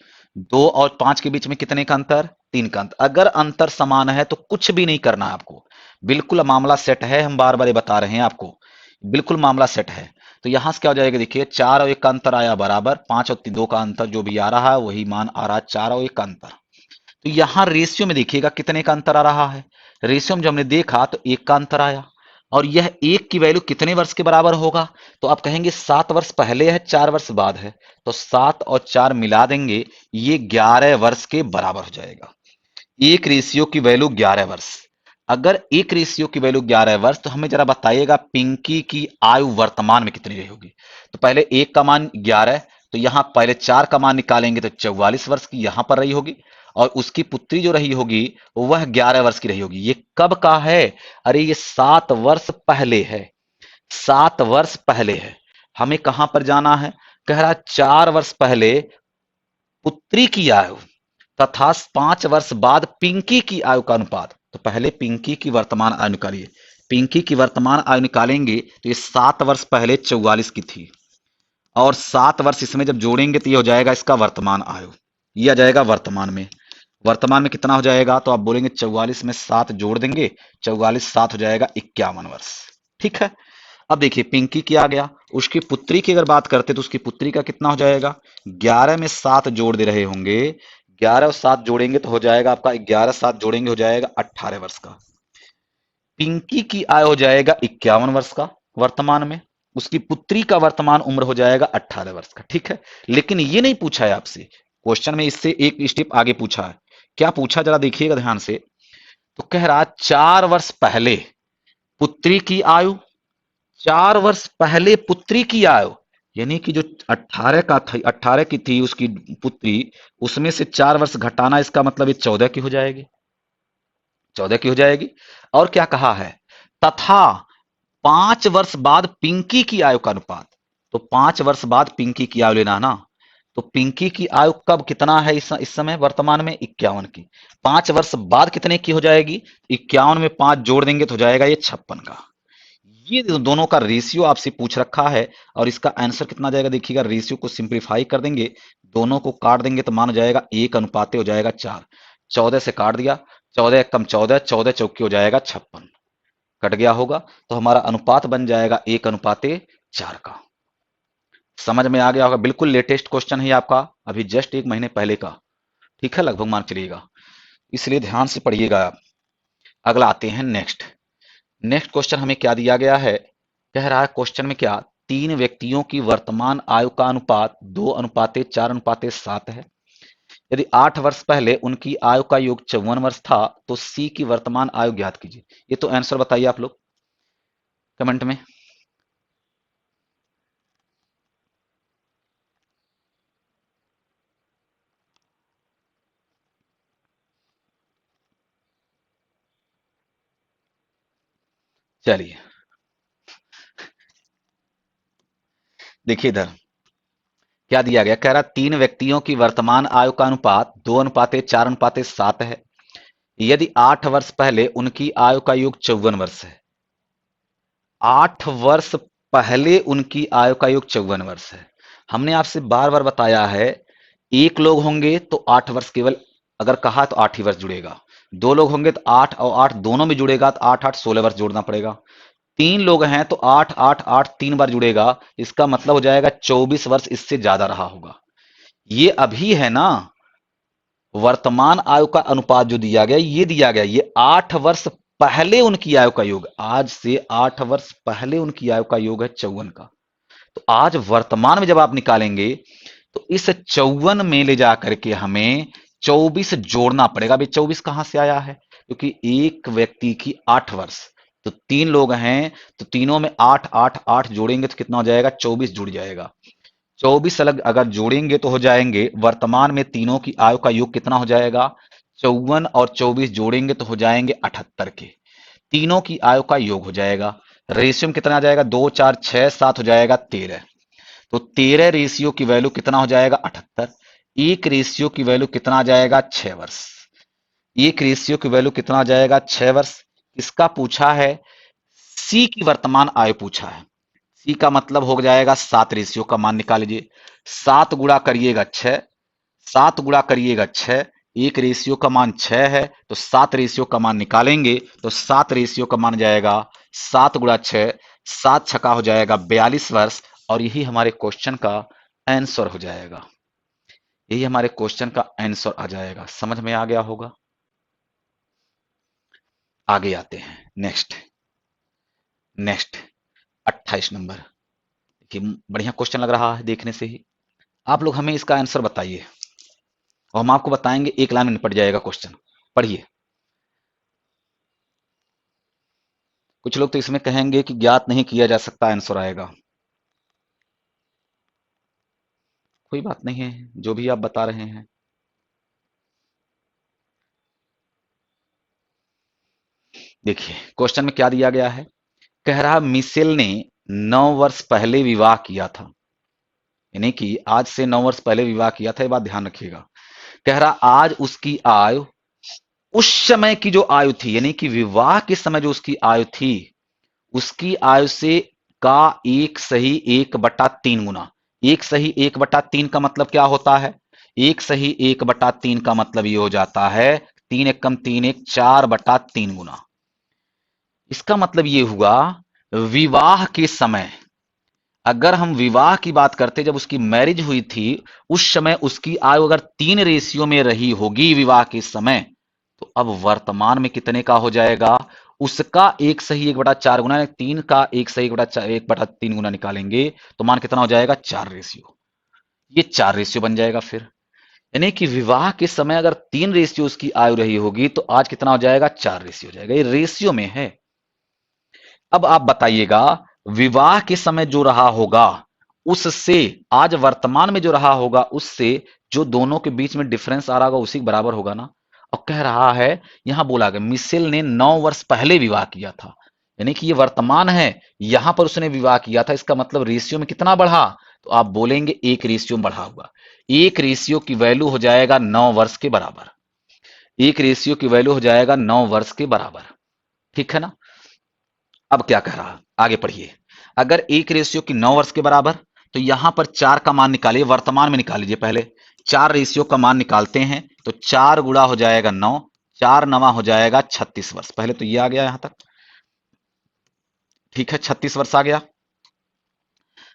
2 और 5 के बीच में कितने का अंतर, 3 का अंतर। अगर अंतर समान है तो कुछ भी नहीं करना है आपको, बिल्कुल मामला सेट है। हम बार बार ये बता रहे हैं आपको, बिल्कुल मामला सेट है। तो यहां से क्या हो जाएगा, देखिए 4 और 1 का अंतर आया बराबर, 5 और 2 का अंतर जो भी आ रहा है वही मान आ रहा है, 4 और 1 का अंतर। तो यहां रेशियो में देखिएगा कितने का अंतर आ रहा है, रेशियो में जो हमने देखा तो 1 का अंतर आया, और यह 1 की वैल्यू कितने वर्ष के बराबर होगा? तो आप कहेंगे 7 वर्ष पहले है, 4 वर्ष बाद है, तो 7 और 4 मिला देंगे, ये 11 वर्ष के बराबर हो जाएगा। एक रेशियो की वैल्यू 11 वर्ष। अगर एक रेशियो की वैल्यू 11 वर्ष, तो हमें जरा बताइएगा पिंकी की आयु वर्तमान में कितनी रही होगी? तो पहले एक का मान 11, तो यहां पहले 4 का मान निकालेंगे तो 44 वर्ष की यहां पर रही होगी, और उसकी पुत्री जो रही होगी वह 11 वर्ष की रही होगी। ये कब का है? अरे ये 7 वर्ष पहले है, 7 वर्ष पहले है। हमें कहां पर जाना है? कह रहा 4 वर्ष पहले पुत्री की आयु तथा 5 वर्ष बाद पिंकी की आयु का अनुपात। तो पहले पिंकी की वर्तमान आयु निकालिए। पिंकी की वर्तमान आयु निकालेंगे तो ये 7 वर्ष पहले 44 की थी, और 7 वर्ष इसमें जब जोड़ेंगे तो ये हो जाएगा इसका वर्तमान आयु। ये आ जाएगा वर्तमान में। वर्तमान में कितना हो जाएगा? तो आप बोलेंगे 44 में 7 जोड़ देंगे, 44 7 हो जाएगा 51 वर्ष। ठीक है। अब देखिए पिंकी की आ गया, उसकी पुत्री की अगर बात करते तो उसकी पुत्री का कितना हो जाएगा? 11 में 7 जोड़ दे रहे होंगे, 11 और 7 जोड़ेंगे तो हो जाएगा आपका 11 7 जोड़ेंगे हो जाएगा 18 वर्ष का। पिंकी की आयु हो जाएगा 51 वर्ष का वर्तमान में, उसकी पुत्री का वर्तमान उम्र हो जाएगा 18 वर्ष का। ठीक है। लेकिन ये नहीं पूछा है आपसे क्वेश्चन में, इससे एक स्टेप आगे पूछा है। क्या पूछा जरा देखिएगा ध्यान से। तो कह रहा 4 वर्ष पहले पुत्री की आयु, 4 वर्ष पहले पुत्री की आयु, यानी कि जो 18 का था, 18 की थी उसकी पुत्री, उसमें से 4 वर्ष घटाना, इसका मतलब ये 14 की हो जाएगी, 14 की हो जाएगी। और क्या कहा है? तथा 5 वर्ष बाद पिंकी की आयु का अनुपात। तो 5 वर्ष बाद पिंकी की आयु लेना ना। तो पिंकी की आयु कब कितना है इस समय वर्तमान में? 51 की। 5 वर्ष बाद कितने की हो जाएगी? 51 में 5 जोड़ देंगे तो हो जाएगा ये 56 का। ये दोनों का रेशियो आपसे पूछ रखा है, और इसका आंसर कितना जाएगा देखिएगा। रेशियो को सिंप्लीफाई कर देंगे, दोनों को काट देंगे तो मान जाएगा 1 अनुपाते हो जाएगा 4। 14 से काट दिया, 14 कम 14, 14 चौके हो जाएगा 56, कट गया होगा। तो हमारा अनुपात बन जाएगा 1 अनुपाते 4 का। समझ में आ गया होगा। बिल्कुल लेटेस्ट क्वेश्चन है आपका, अभी जस्ट 1 महीने पहले का। ठीक है, लगभग मान चलिएगा, इसलिए ध्यान से पढ़िएगा आप। अगला आते हैं नेक्स्ट। नेक्स्ट क्वेश्चन हमें क्या दिया गया है? कह रहा है क्वेश्चन में क्या, 3 व्यक्तियों की वर्तमान आयु का अनुपात 2 अनुपाते 4 अनुपाते 7 है। यदि 8 वर्ष पहले उनकी आयु का योग 54 वर्ष था, तो सी की वर्तमान आयु ज्ञात कीजिए। ये तो आंसर बताइए आप लोग कमेंट में। चलिए देखिए इधर क्या दिया गया। कह रहा 3 व्यक्तियों की वर्तमान आयु का अनुपात 2 अनुपाते 4 अनुपाते 7 है। यदि 8 वर्ष पहले उनकी आयु का योग 54 वर्ष है। 8 वर्ष पहले उनकी आयु का योग 54 वर्ष है। हमने आपसे बार बार बताया है, एक लोग होंगे तो 8 वर्ष केवल, अगर कहा तो 8 ही वर्ष जुड़ेगा। 2 लोग होंगे तो 8 और 8 दोनों में जुड़ेगा, तो 8 8 16 वर्ष जोड़ना पड़ेगा। 3 लोग हैं तो 8 8 8 3 बार जुड़ेगा, इसका मतलब हो जाएगा 24 वर्ष इससे ज्यादा रहा होगा। ये अभी है ना, वर्तमान आयु का अनुपात जो दिया गया ये दिया गया, ये 8 वर्ष पहले उनकी आयु का योग, आज से 8 वर्ष पहले उनकी आयु का योग है 54 का। तो आज वर्तमान में जब आप निकालेंगे तो इस 54 में ले जाकर के हमें 24 जोड़ना पड़ेगा। भाई 24 कहां से आया है? क्योंकि एक व्यक्ति की 8 वर्ष, तो 3 लोग हैं तो तीनों में 8 8 8 जोड़ेंगे तो कितना हो जाएगा? 24 जुड़ जाएगा। 24 अलग अगर जोड़ेंगे तो हो जाएंगे, वर्तमान में तीनों की आयु का योग कितना हो जाएगा? 54 और 24 जोड़ेंगे तो हो जाएंगे 78 के। तीनों की आयु का योग हो जाएगा। रेशियो में कितना आ जाएगा? 2 4 6 7 हो जाएगा 13। तो 13 रेशियो की वैल्यू कितना हो जाएगा? 78। एक रेशियो की वैल्यू कितना आ जाएगा? 6 वर्ष। एक रेशियो की वैल्यू कितना आ जाएगा? 6 वर्ष। इसका पूछा है, सी की वर्तमान आयु पूछा है। सी का मतलब हो जाएगा 7 रेशियो का मान निकाल लीजिए। 7 गुणा करिएगा 6, 7 गुणा करिएगा 6, एक रेशियो का मान 6 है, तो 7 रेशियो का मान निकालेंगे तो 7 रेशियो का मान जाएगा 7 गुणा 6, 7 छका हो जाएगा 42 वर्ष। और यही हमारे क्वेश्चन का आंसर हो जाएगा। यही हमारे क्वेश्चन का आंसर आ जाएगा। समझ में आ गया होगा। आगे आते हैं नेक्स्ट। नेक्स्ट 28 नंबर, देखिए बढ़िया क्वेश्चन लग रहा है देखने से ही। आप लोग हमें इसका आंसर बताइए और हम आपको बताएंगे, एक लाइन में निपट जाएगा क्वेश्चन। पढ़िए। कुछ लोग तो इसमें कहेंगे कि ज्ञात नहीं किया जा सकता, आंसर आएगा। कोई बात नहीं है, जो भी आप बता रहे हैं। देखिए क्वेश्चन में क्या दिया गया है, कह रहा मिशेल ने 9 वर्ष पहले विवाह किया था, यानी कि आज से 9 वर्ष पहले विवाह किया था, ये बात ध्यान रखिएगा। कह रहा आज उसकी आयु, उस समय की जो आयु थी, यानी कि विवाह के समय जो उसकी आयु थी, उसकी आयु से का 1/3 गुना। 1/3 का मतलब क्या होता है? 1/3 का मतलब ये हो जाता है 3 एकम 3 एक 4/3 गुना। इसका मतलब ये हुआ विवाह के समय, अगर हम विवाह की बात करते, जब उसकी मैरिज हुई थी, उस समय उसकी आयु अगर 3 रेशियो में रही होगी विवाह के समय, तो अब वर्तमान में कितने का हो जाएगा? उसका 1/1/4 गुना, 3 का 1/1/3 गुना निकालेंगे तो मान कितना हो जाएगा? 4 रेशियो। ये 4 रेशियो बन जाएगा फिर, यानी कि विवाह के समय अगर 3 रेशियो उसकी आयु रही होगी तो आज कितना हो जाएगा? 4 रेशियो हो जाएगा। ये रेशियो में है। अब आप बताइएगा, विवाह के समय जो रहा होगा उससे आज वर्तमान में जो रहा होगा उससे जो दोनों के बीच में डिफरेंस आ रहा होगा उसी के बराबर होगा ना। और कह रहा है, यहां बोला गया मिशेल ने 9 वर्ष पहले विवाह किया था, यानी कि ये वर्तमान है, यहां पर उसने विवाह किया था, इसका मतलब रेशियो में कितना बढ़ा? तो आप बोलेंगे 1 रेशियो में बढ़ा हुआ। 1 रेशियो की वैल्यू हो जाएगा 9 वर्ष के बराबर। 1 रेशियो की वैल्यू हो जाएगा 9 वर्ष के बराबर। ठीक है ना? अब क्या कह रहा, आगे पढ़िए। अगर 1 रेशियो की 9 वर्ष के बराबर, तो यहां पर 4 का मान निकालिए, वर्तमान में निकाल लीजिए पहले। 4 रेशियो का मान निकालते हैं तो 4 गुणा हो जाएगा 9, 4 नवा हो जाएगा 36 वर्ष। पहले तो ये आ गया यहां तक, ठीक है, 36 वर्ष आ गया।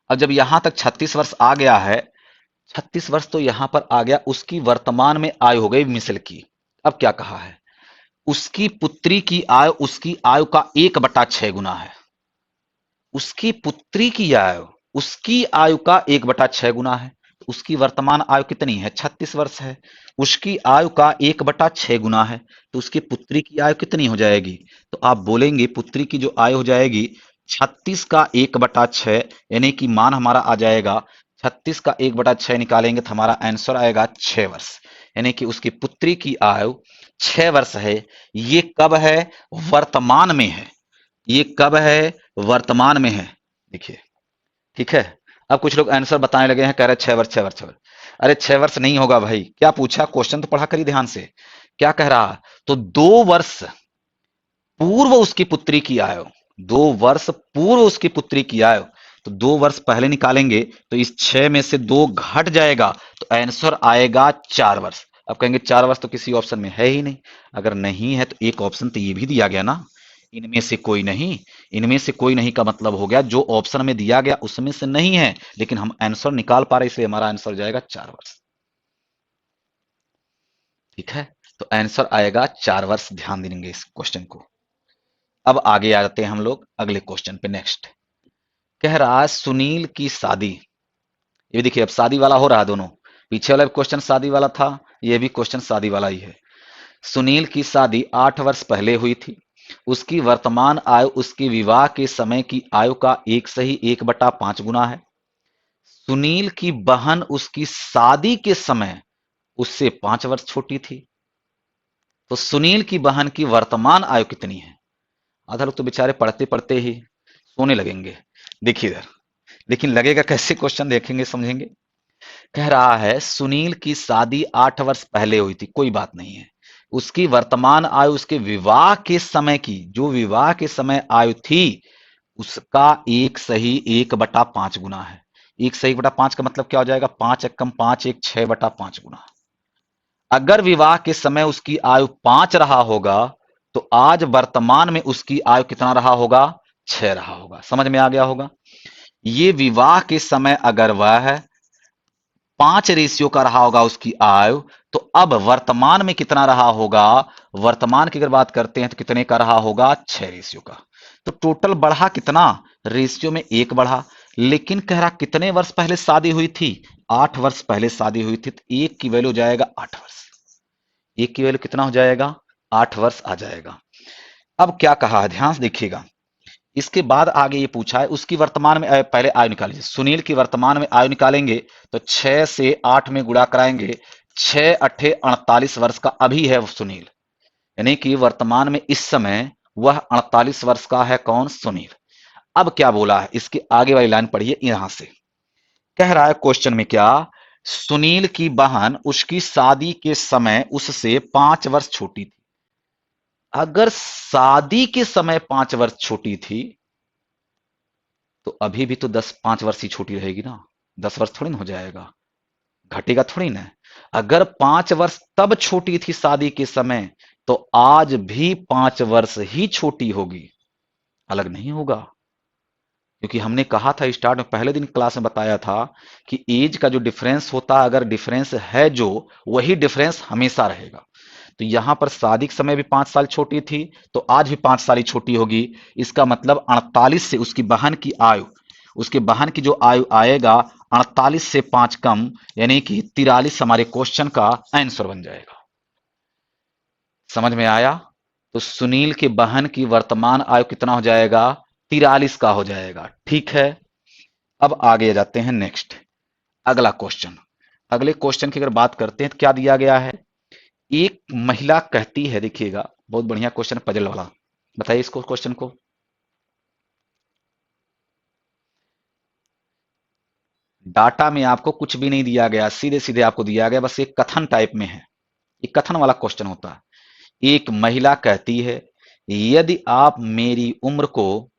अब जब यहां तक 36 वर्ष आ गया है, 36 वर्ष तो यहां पर आ गया, उसकी वर्तमान में आयु हो गई मिशेल की। अब क्या कहा है, उसकी पुत्री की आयु उसकी आयु का 1/6 गुना है। उसकी पुत्री की आयु उसकी आयु का 1/6 गुना है, तो उसकी वर्तमान आयु कितनी है? 36 वर्ष है। उसकी आयु का 1/6 गुना है, तो उसकी पुत्री की आयु कितनी हो जाएगी? तो आप बोलेंगे पुत्री की जो आयु हो जाएगी 36 का 1/6, यानी कि मान हमारा आ जाएगा 36 का 1/6 निकालेंगे तो हमारा आंसर आएगा 6 वर्ष, यानी कि उसकी पुत्री की आयु 6 वर्ष है। ये कब है? वर्तमान में है। ये कब है? वर्तमान में है। देखिए, ठीक है। अब कुछ लोग आंसर बताने लगे हैं, कह रहे 6 वर्ष 6 वर्ष 6 वर्ष। अरे 6 वर्ष नहीं होगा भाई, क्या पूछा? क्वेश्चन तो पढ़ा करिए ध्यान से, क्या कह रहा? तो 2 वर्ष पूर्व उसकी पुत्री की आयु, 2 वर्ष पूर्व उसकी पुत्री की आयु, तो 2 वर्ष पहले निकालेंगे तो इस 6 में से 2 घट जाएगा तो आंसर आएगा 4 वर्ष। अब कहेंगे 4 वर्ष तो किसी ऑप्शन में है ही नहीं। अगर नहीं है तो एक ऑप्शन तो ये भी दिया गया ना, इनमें से कोई नहीं। इनमें से कोई नहीं का मतलब हो गया जो ऑप्शन में दिया गया उसमें से नहीं है, लेकिन हम आंसर निकाल पा रहे, इसलिए हमारा आंसर हो जाएगा 4 वर्ष। ठीक है, तो आंसर आएगा 4 वर्ष। ध्यान देंगे इस क्वेश्चन को। अब आगे आ जाते हैं हम लोग अगले क्वेश्चन पे। नेक्स्ट कह रहा है सुनील की शादी, ये देखिए अब शादी वाला हो रहा है दोनों। पीछे वाला क्वेश्चन शादी वाला था, ये भी क्वेश्चन शादी वाला ही है। सुनील की शादी 8 वर्ष पहले हुई थी। उसकी वर्तमान आयु उसके विवाह के समय की आयु का 1/1/5 गुना है। सुनील की बहन उसकी शादी के समय उससे 5 वर्ष छोटी थी। तो सुनील की बहन की वर्तमान आयु कितनी है? आधा लोग तो बेचारे पढ़ते पढ़ते ही सोने लगेंगे। देखिए इधर, लेकिन लगेगा कैसे क्वेश्चन, देखेंगे समझेंगे। कह रहा है सुनील की शादी 8 वर्ष पहले हुई थी, कोई बात नहीं है। उसकी वर्तमान आयु उसके विवाह के समय की, जो विवाह के समय आयु थी, उसका 1/1/5 गुना है। 1/1/5 का मतलब क्या हो जाएगा? 5 एकम 5 एक 6/5 गुना। अगर विवाह के समय उसकी आयु 5 रहा होगा तो आज वर्तमान में उसकी आयु कितना रहा होगा? 6 रहा होगा। समझ में आ गया होगा। ये विवाह के समय अगर वह 5 रेशियो का रहा होगा उसकी आयु, तो अब वर्तमान में कितना रहा होगा? वर्तमान की अगर बात करते हैं तो कितने का रहा होगा, 6 रेशियो का। तो टोटल बढ़ा कितना, रेशियो में 1 बढ़ा। लेकिन कह रहा कितने वर्ष पहले शादी हुई थी, 8 वर्ष पहले शादी हुई थी, तो 1 की वैल्यू हो जाएगा 8 वर्ष। 1 की वैल्यू कितना हो जाएगा, 8 वर्ष आ जाएगा। अब क्या कहा है, ध्यान से देखिएगा। इसके बाद आगे ये पूछा है उसकी वर्तमान में पहले आयु निकालिए। सुनील की वर्तमान में आयु निकालेंगे तो 6 से 8 में गुणा कराएंगे, 6 अट्ठे 48 वर्ष का अभी है वो सुनील, यानी कि वर्तमान में इस समय वह 48 वर्ष का है, कौन, सुनील। अब क्या बोला है, इसके आगे वाली लाइन पढ़िए यहां से। कह रहा है क्वेश्चन में क्या, सुनील की बहन उसकी शादी के समय उससे 5 वर्ष छोटी थी। अगर शादी के समय 5 वर्ष छोटी थी तो अभी भी तो 5 वर्ष ही छोटी रहेगी ना, 10 वर्ष थोड़ी ना हो जाएगा, घटेगा थोड़ी ना। अगर 5 वर्ष तब छोटी थी शादी के समय, तो आज भी 5 वर्ष ही छोटी होगी, अलग नहीं होगा। क्योंकि हमने कहा था स्टार्ट में, पहले दिन क्लास में बताया था कि एज का जो डिफरेंस होता है, अगर डिफरेंस है जो, वही डिफरेंस हमेशा रहेगा। तो यहां पर शादी के समय भी 5 साल छोटी थी, तो आज भी 5 साल ही छोटी होगी। इसका मतलब 48 से उसकी बहन की आयु, उसके बहन की जो आयु आएगा 48 से 5 कम, यानी कि 43 हमारे क्वेश्चन का आंसर बन जाएगा। समझ में आया। तो सुनील के बहन की वर्तमान आयु कितना हो जाएगा, 43 का हो जाएगा। ठीक है, अब आगे जाते हैं नेक्स्ट, अगला क्वेश्चन। अगले क्वेश्चन की अगर बात करते हैं तो क्या दिया गया है, एक महिला कहती है, देखिएगा बहुत बढ़िया क्वेश्चन, पजल वाला। बताइए इसको, क्वेश्चन को। डाटा में आपको कुछ भी नहीं दिया गया, सीधे सीधे आपको दिया गया, बस एक कथन टाइप में है, एक कथन वाला क्वेश्चन होता है। एक महिला कहती है, यदि आप मेरी उम्र को,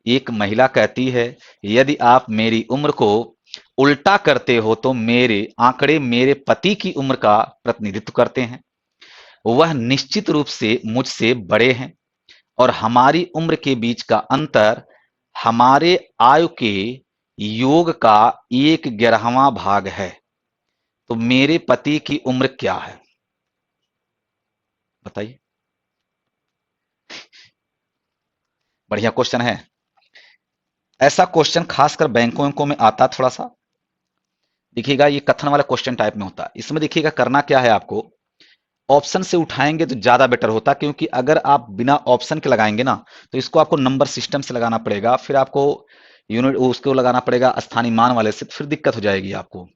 एक महिला कहती है, यदि आप मेरी उम्र को उल्टा करते हो तो मेरे आंकड़े मेरे पति की उम्र का प्रतिनिधित्व करते हैं। वह निश्चित रूप से मुझसे बड़े हैं और हमारी उम्र के बीच का अंतर हमारे आयु के योग का 1/11वां भाग है। तो मेरे पति की उम्र क्या है, बताइए। बढ़िया क्वेश्चन है। ऐसा क्वेश्चन खासकर बैंकों में आता थोड़ा सा। देखिएगा ये कथन वाला क्वेश्चन टाइप में होता है। इसमें देखिएगा करना क्या है, आपको ऑप्शन से उठाएंगे तो ज्यादा बेटर होता, क्योंकि अगर आप बिना ऑप्शन के लगाएंगे ना, तो इसको आपको नंबर सिस्टम से लगाना पड़ेगा, फिर आपको यूनिट उसको लगाना पड़ेगा स्थानीय मान वाले से, फिर दिक्कत हो जाएगी आपको।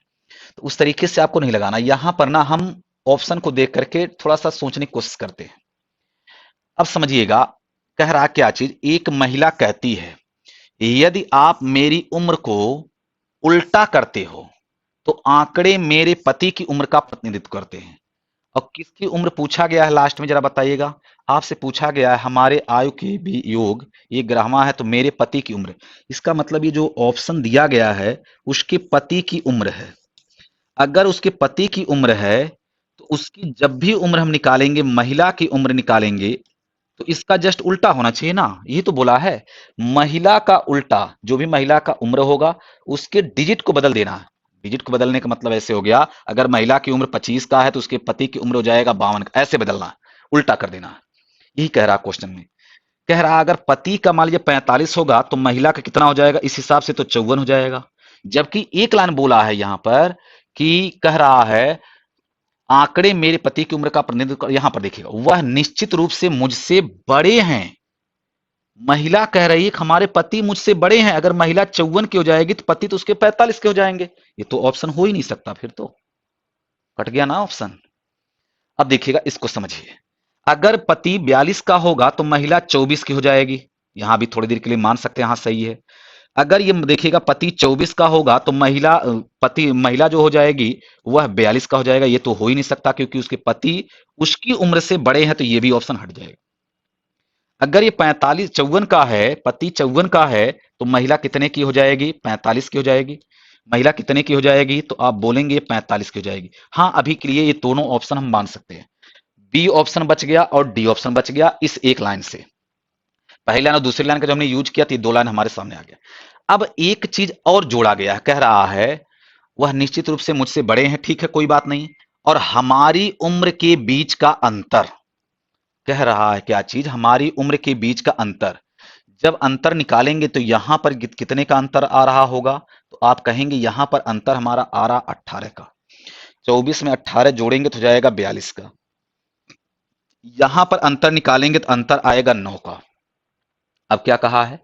तो उस तरीके से आपको नहीं लगाना। यहां पर ना हम ऑप्शन को देख करके थोड़ा सा सोचने की कोशिश करते हैं। अब समझिएगा, कह रहा क्या चीज, एक महिला कहती है, यदि आप मेरी उम्र को उल्टा करते हो तो आंकड़े मेरे पति की उम्र का प्रतिनिधित्व करते हैं। और किसकी उम्र पूछा गया है लास्ट में, जरा बताइएगा। आपसे पूछा गया है हमारे आयु के भी योग ये 11वां है, तो मेरे पति की उम्र, इसका मतलब ये जो ऑप्शन दिया गया है उसके पति की उम्र है। अगर उसके पति की उम्र है तो उसकी जब भी उम्र हम निकालेंगे, महिला की उम्र निकालेंगे, तो इसका जस्ट उल्टा होना चाहिए ना। ये तो बोला है, महिला का उल्टा, जो भी महिला का उम्र होगा उसके डिजिट को बदल देना है। डिजिट को बदलने का मतलब ऐसे हो गया, अगर महिला की उम्र 25 का है तो उसके पति की उम्र हो जाएगा 52 का, ऐसे बदलना है, उल्टा कर देना है। यही कह रहा क्वेश्चन में। कह रहा अगर पति का मान लीजिए 45 होगा तो महिला का कितना हो जाएगा, इस हिसाब से तो 54 हो जाएगा। जबकि एक लाइन बोला है यहां पर कि कह रहा है आंकड़े मेरे पति की उम्र का प्रतिनिधित्व यहां पर देखिएगा, वह निश्चित रूप से मुझसे बड़े हैं। महिला कह रही है कि हमारे पति मुझसे बड़े हैं। अगर महिला 54 की हो जाएगी तो पति तो उसके 45 के हो जाएंगे। ये तो ऑप्शन हो ही नहीं सकता, फिर तो कट गया ना ऑप्शन। अब देखिएगा इसको समझिए, अगर पति 42 का होगा तो महिला 24 की हो जाएगी। यहां भी थोड़ी देर के लिए मान सकते हैं, हाँ सही है। अगर ये देखिएगा पति 24 का होगा तो महिला जो हो जाएगी वह 42 का हो जाएगा। ये तो हो ही नहीं सकता क्योंकि उसके पति उसकी उम्र से बड़े हैं, तो ये भी ऑप्शन हट जाएगा। अगर ये 45 54 का है, पति 54 का है, तो महिला कितने की हो जाएगी, 45 की हो जाएगी। महिला कितने की हो जाएगी, तो आप बोलेंगे 45 की हो जाएगी। हाँ, अभी के लिए ये दोनों ऑप्शन हम मान सकते हैं। बी ऑप्शन बच गया और डी ऑप्शन बच गया इस एक लाइन से। पहली लाइन और दूसरी लाइन का जो हमने यूज किया तो ये 2 लाइन हमारे सामने आ गया। अब एक चीज और जोड़ा गया है, कह रहा है वह निश्चित रूप से मुझसे बड़े हैं, ठीक है कोई बात नहीं, और हमारी उम्र के बीच का अंतर, कह रहा है क्या चीज, हमारी उम्र के बीच का अंतर। जब अंतर निकालेंगे तो यहां पर कितने का अंतर आ रहा होगा, तो आप कहेंगे यहां पर अंतर हमारा आ रहा 18 का। 24 में 18 जोड़ेंगे तो हो जाएगा 42 का। यहां पर अंतर निकालेंगे तो अंतर आएगा 9 का। अब क्या कहा है,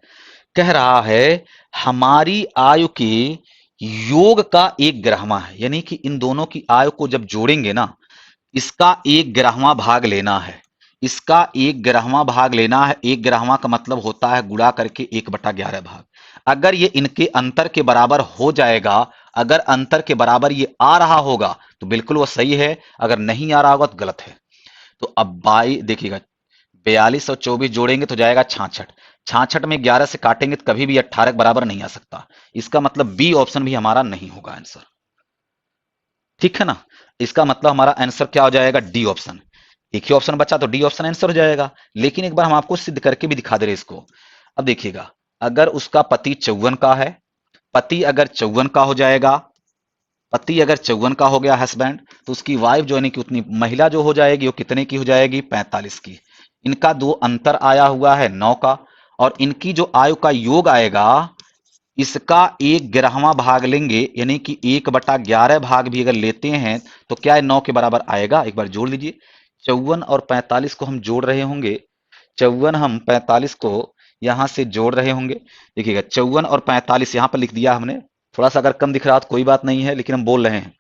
कह रहा है हमारी आयु के योग का एक ग्राहमा है, यानी कि इन दोनों की आयु को जब जोड़ेंगे ना, इसका एक ग्राहमा भाग लेना है। इसका एक ग्राहमा भाग लेना है। एक ग्राहमा का मतलब होता है गुणा करके 1/11 भाग। अगर ये इनके अंतर के बराबर हो जाएगा, अगर अंतर के बराबर ये आ रहा होगा तो बिल्कुल वो सही है, अगर नहीं आ रहा होगा तो गलत है। तो अब बाई देखिएगा, 42 और 24 जोड़ेंगे तो जाएगा 66। 66 में 11 से काटेंगे तो कभी भी 18 के बराबर नहीं आ सकता। इसका मतलब बी ऑप्शन भी हमारा नहीं होगा आंसर। ठीक है ना, इसका मतलब हमारा आंसर क्या हो जाएगा, डी ऑप्शन। एक ही ऑप्शन बचा तो डी ऑप्शन आंसर हो जाएगा। लेकिन एक बार हम आपको सिद्ध करके भी दिखा दे रहे इसको। अब देखिएगा, अगर उसका पति 54 का है, पति अगर 54 का हो जाएगा, पति अगर 54 का हो गया हस्बैंड, तो उसकी वाइफ जो है कि उतनी महिला जो हो जाएगी वो कितने की हो जाएगी, 45 की। इनका दो अंतर आया हुआ है 9 का, और इनकी जो आयु का योग आएगा, इसका एक ग्यारहवां भाग लेंगे, यानी कि 1/11 भाग भी अगर लेते हैं तो क्या है, 9 के बराबर आएगा। एक बार जोड़ लीजिए, 54 और 45 को हम जोड़ रहे होंगे। 54 हम 45 को यहां से जोड़ रहे होंगे। देखिएगा 54 और 45 यहां पर लिख दिया हमने। थोड़ा सा अगर कम दिख रहा तो कोई बात नहीं है, लेकिन हम बोल रहे हैं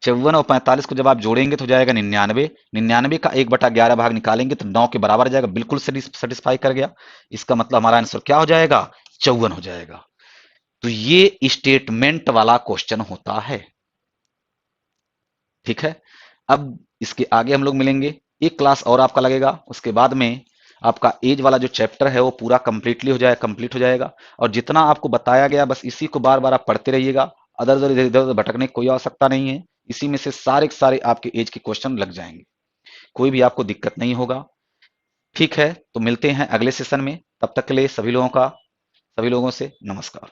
54 और 45 को जब आप जोड़ेंगे तो जाएगा 99। 99 का 1/11 भाग निकालेंगे तो 9 के बराबर आ जाएगा। बिल्कुल सेटिस्फाई कर गया। इसका मतलब हमारा आंसर क्या हो जाएगा, 54 हो जाएगा। तो ये स्टेटमेंट वाला क्वेश्चन होता है। ठीक है, अब इसके आगे हम लोग मिलेंगे, एक क्लास और आपका लगेगा, उसके बाद में आपका एज वाला जो चैप्टर है वो पूरा कंप्लीट हो जाएगा। और जितना आपको बताया गया बस इसी को बार बार आप पढ़ते रहिएगा। अदर इधर इधर उधर भटकने की कोई आवश्यकता नहीं है। इसी में से सारे के सारे आपके एज के क्वेश्चन लग जाएंगे, कोई भी आपको दिक्कत नहीं होगा। ठीक है, तो मिलते हैं अगले सेशन में। तब तक के लिए सभी लोगों से नमस्कार।